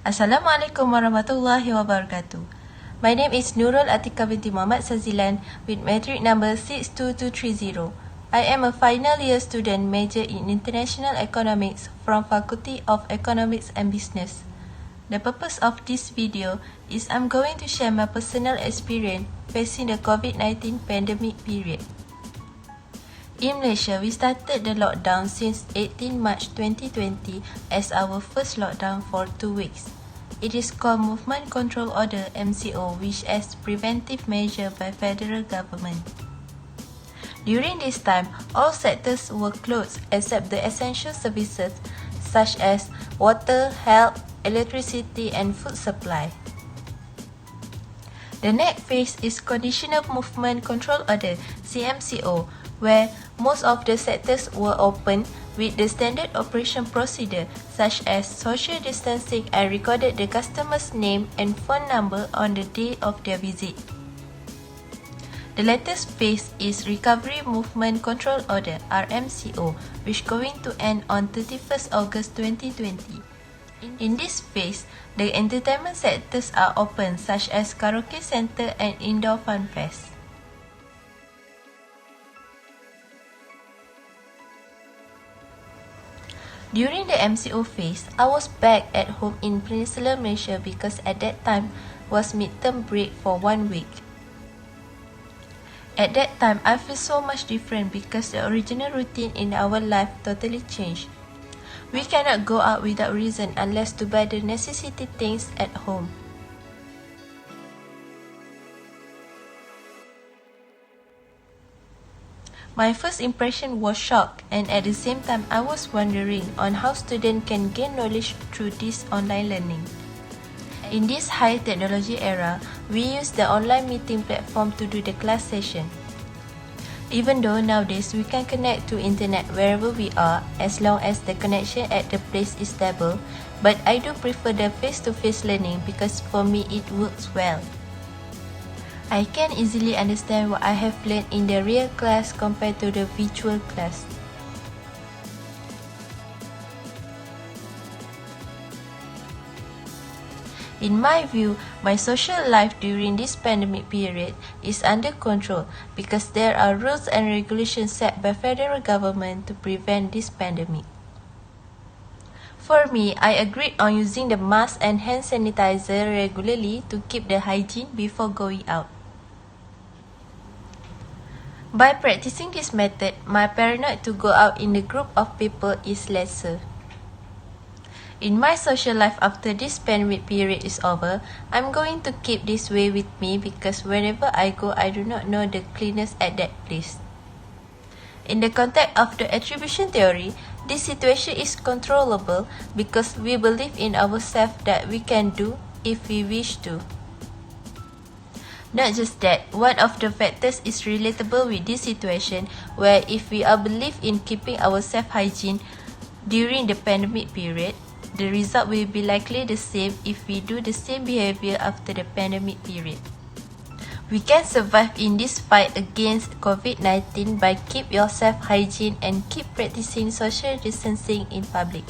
Assalamualaikum warahmatullahi wabarakatuh. My name is Nurul Atiqah Binti Mohammad Sadzilan with Matric number 62230. I am a final year student major in International Economics from Faculty of Economics and Business. The purpose of this video is I'm going to share my personal experience facing the COVID-19 pandemic period. In Malaysia, we started the lockdown since 18 March 2020 as our first lockdown for 2 weeks. It is called Movement Control Order (MCO), which is preventive measure by federal government. During this time, all sectors were closed except the essential services such as water, health, electricity, and food supply. The next phase is Conditional Movement Control Order (CMCO), where most of the sectors were open with the standard operation procedure such as social distancing and recorded the customer's name and phone number on the day of their visit. The latest phase is Recovery Movement Control Order (RMCO), which going to end on 31st August 2020. In this phase, the entertainment sectors are open such as karaoke center and indoor fun fest. During the MCO phase, I was back at home in Peninsular Malaysia because at that time was midterm break for 1 week. At that time, I feel so much different because the original routine in our life totally changed. We cannot go out without reason unless to buy the necessity things at home. My first impression was shock, and at the same time I was wondering on how students can gain knowledge through this online learning. In this high technology era, we use the online meeting platform to do the class session. Even though nowadays we can connect to internet wherever we are as long as the connection at the place is stable, but I do prefer the face-to-face learning because for me it works well. I can easily understand what I have learned in the real class compared to the virtual class. In my view, my social life during this pandemic period is under control because there are rules and regulations set by federal government to prevent this pandemic. For me, I agreed on using the mask and hand sanitizer regularly to keep the hygiene before going out. By practicing this method, my paranoia to go out in a group of people is lesser. In my social life after this pandemic period is over, I'm going to keep this way with me because whenever I go, I do not know the cleanliness at that place. In the context of the attribution theory, this situation is controllable because we believe in ourselves that we can do if we wish to. Not just that, one of the factors is relatable with this situation where if we are believe in keeping our self-hygiene during the pandemic period, the result will be likely the same if we do the same behavior after the pandemic period. We can survive in this fight against COVID-19 by keep your self-hygiene and keep practicing social distancing in public.